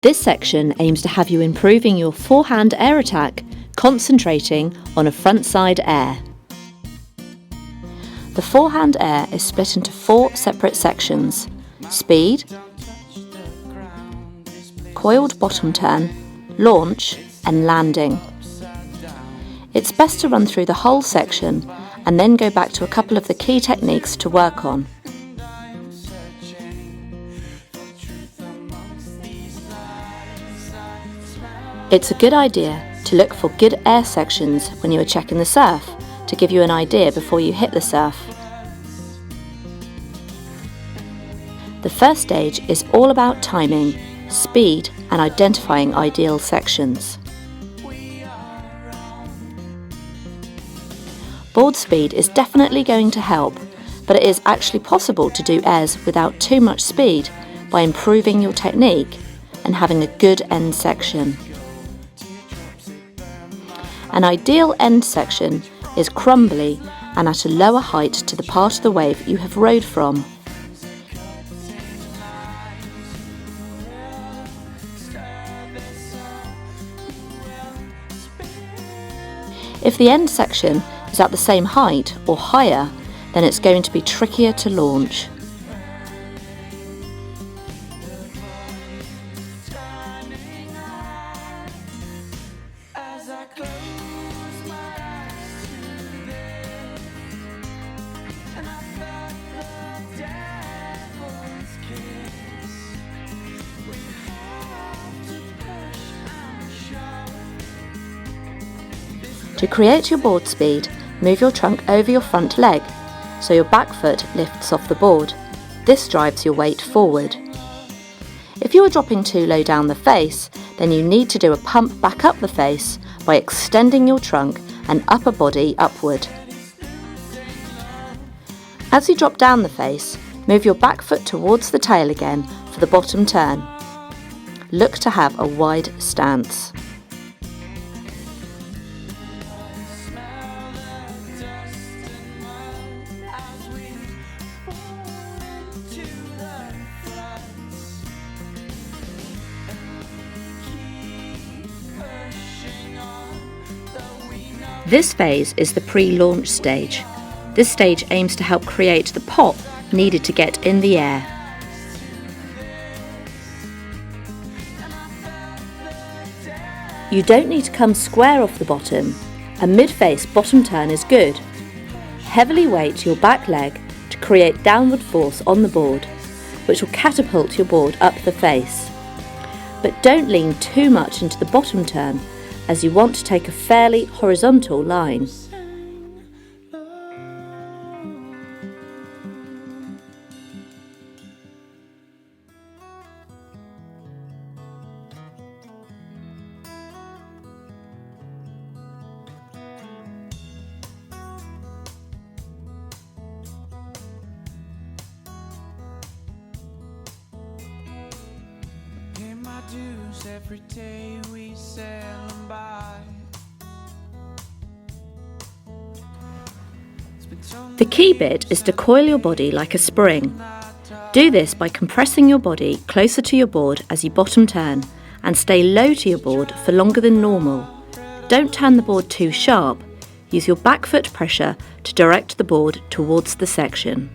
This section aims to have you improving your forehand air attack, concentrating on a frontside air. The forehand air is split into 4 separate sections: speed, coiled bottom turn, launch and landing. It's best to run through the whole section and then go back to a couple of the key techniques to work on. It's a good idea to look for good air sections when you are checking the surf to give you an idea before you hit the surf. The first stage is all about timing, speed and identifying ideal sections. Board speed is definitely going to help, but it is actually possible to do airs without too much speed by improving your technique and having a good end section. An ideal end section is crumbly and at a lower height to the part of the wave you have rode from. If the end section is at the same height or higher, then it's going to be trickier to launch. To create your board speed, move your trunk over your front leg, so your back foot lifts off the board. This drives your weight forward. If you are dropping too low down the face, then you need to do a pump back up the face by extending your trunk and upper body upward. As you drop down the face, move your back foot towards the tail again for the bottom turn. Look to have a wide stance. This phase is the pre-launch stage. This stage aims to help create the pop needed to get in the air. You don't need to come square off the bottom. A mid-face bottom turn is good. Heavily weight your back leg to create downward force on the board, which will catapult your board up the face. But don't lean too much into the bottom turn, as you want to take a fairly horizontal line. Every day we sail and by. The key bit is to coil your body like a spring. Do this by compressing your body closer to your board as you bottom turn and stay low to your board for longer than normal. Don't turn the board too sharp. Use your back foot pressure to direct the board towards the section.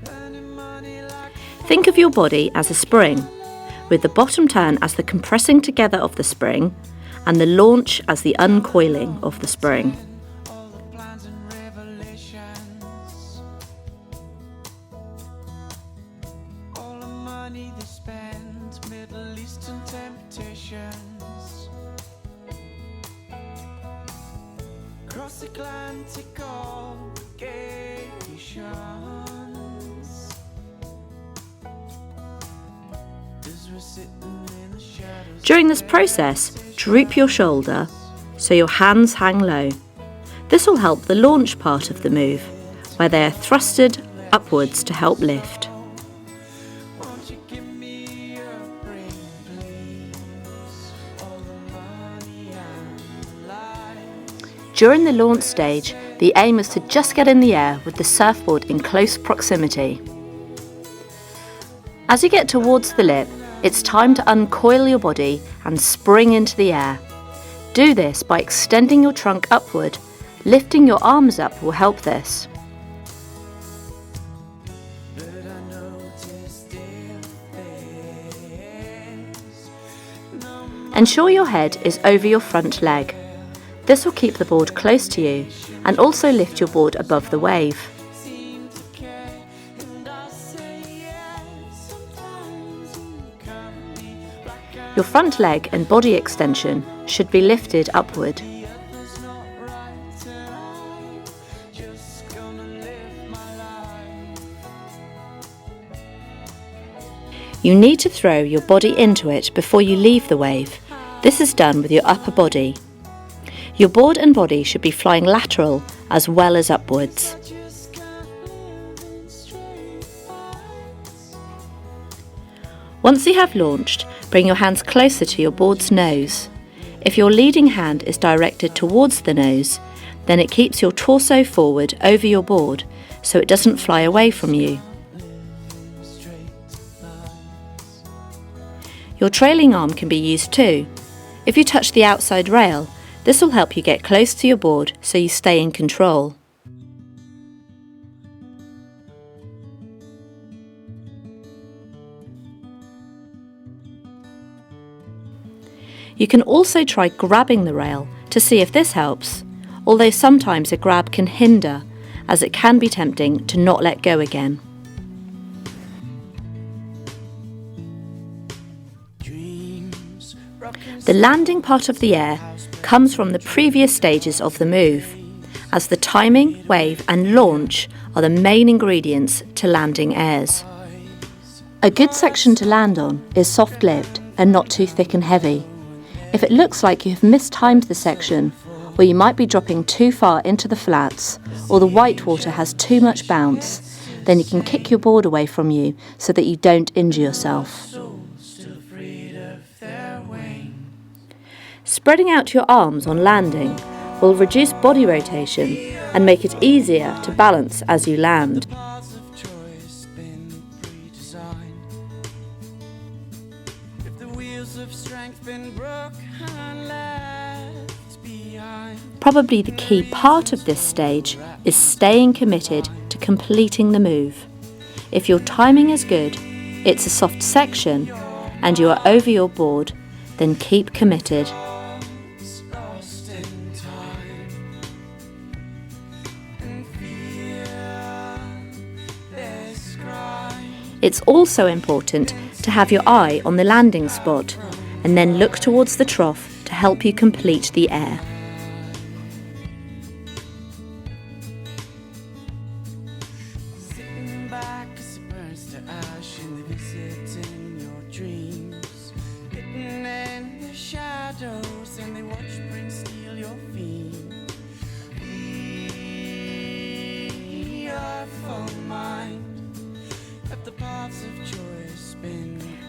Think of your body as a spring, with the bottom turn as the compressing together of the spring and the launch as the uncoiling of the spring. During this process, droop your shoulder so your hands hang low. This will help the launch part of the move, where they are thrusted upwards to help lift. During the launch stage, the aim is to just get in the air with the surfboard in close proximity. As you get towards the lip, It's time to uncoil your body and spring into the air. Do this by extending your trunk upward. Lifting your arms up will help this. Ensure your head is over your front leg. This will keep the board close to you and also lift your board above the wave. Your front leg and body extension should be lifted upward. You need to throw your body into it before you leave the wave. This is done with your upper body. Your board and body should be flying lateral as well as upwards. Once you have launched, bring your hands closer to your board's nose. If your leading hand is directed towards the nose, then it keeps your torso forward over your board so it doesn't fly away from you. Your trailing arm can be used too. If you touch the outside rail, this will help you get close to your board so you stay in control. You can also try grabbing the rail to see if this helps, although sometimes a grab can hinder, as it can be tempting to not let go again. The landing part of the air comes from the previous stages of the move, as the timing, wave and launch are the main ingredients to landing AIRS. A good section to land on is soft-lived and not too thick and heavy. If it looks like you have mistimed the section, or you might be dropping too far into the flats, or the whitewater has too much bounce, then you can kick your board away from you so that you don't injure yourself. Spreading out your arms on landing will reduce body rotation and make it easier to balance as you land. Probably the key part of this stage is staying committed to completing the move. If your timing is good, it's a soft section, and you are over your board, then keep committed. It's also important to have your eye on the landing spot and then look towards the trough to help you complete the air.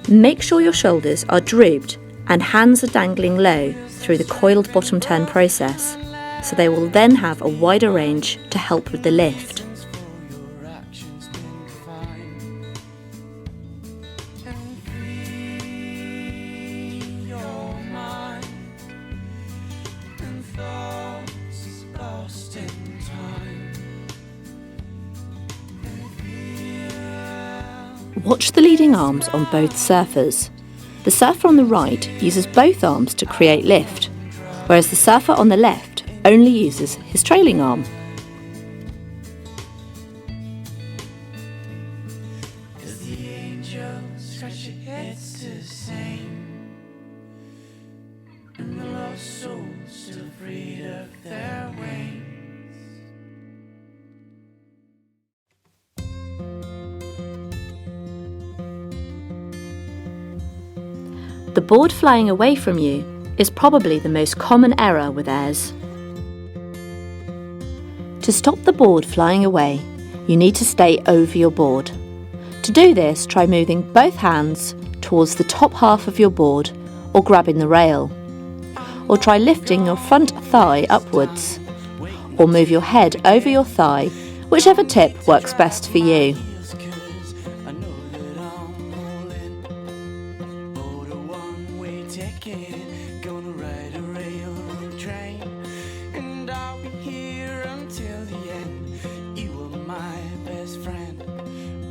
Make sure your shoulders are drooped and hands are dangling low through the coiled bottom turn process, so they will then have a wider range to help with the lift. Watch the leading arms on both surfers. The surfer on the right uses both arms to create lift, whereas the surfer on the left only uses his trailing arm. The board flying away from you is probably the most common error with AIRS. To stop the board flying away, you need to stay over your board. To do this, try moving both hands towards the top half of your board or grabbing the rail. Or try lifting your front thigh upwards. Or move your head over your thigh, whichever tip works best for you. ticket, gonna ride a railroad train, and I'll be here until the end. You were my best friend.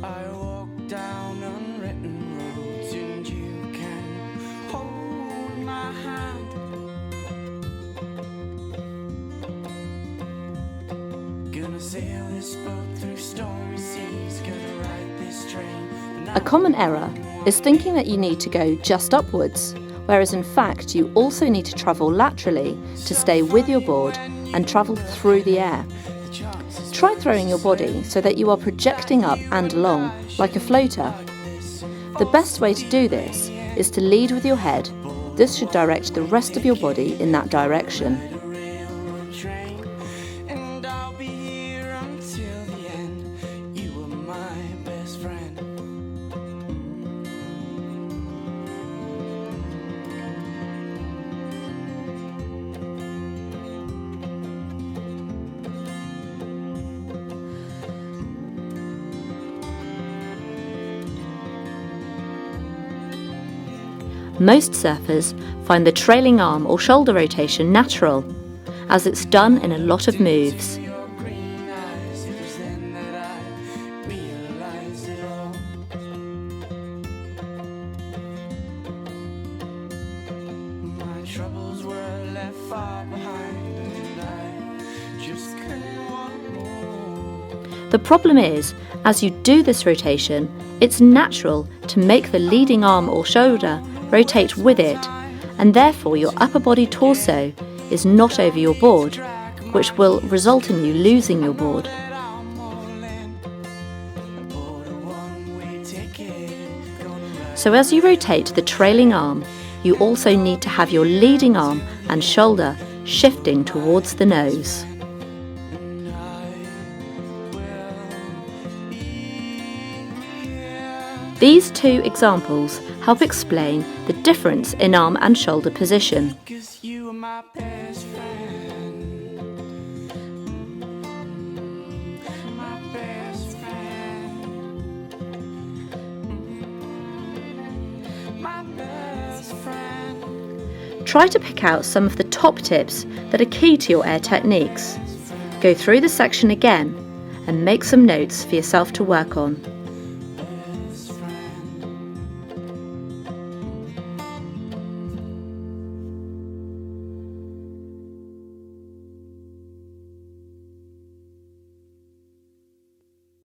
I walk down unwritten roads, and you can hold my hand. Gonna sail this boat through stormy seas, gonna ride this train. A common error is thinking that you need to go just upwards, whereas in fact you also need to travel laterally to stay with your board and travel through the air. Try throwing your body so that you are projecting up and along like a floater. The best way to do this is to lead with your head. This should direct the rest of your body in that direction. And I'll be here until the end. You were my best friend. Most surfers find the trailing arm or shoulder rotation natural, as it's done in a lot of moves. Your green eyes, it was then that I realized it all. My troubles were left far behind, and I just couldn't want more. The problem is, as you do this rotation, it's natural to make the leading arm or shoulder rotate with it, and therefore your upper body torso is not over your board, which will result in you losing your board. So as you rotate the trailing arm, you also need to have your leading arm and shoulder shifting towards the nose. These two examples help explain the difference in arm and shoulder position. 'Cause you were my best friend. My best friend. My best friend. Try to pick out some of the top tips that are key to your air techniques. Go through the section again and make some notes for yourself to work on.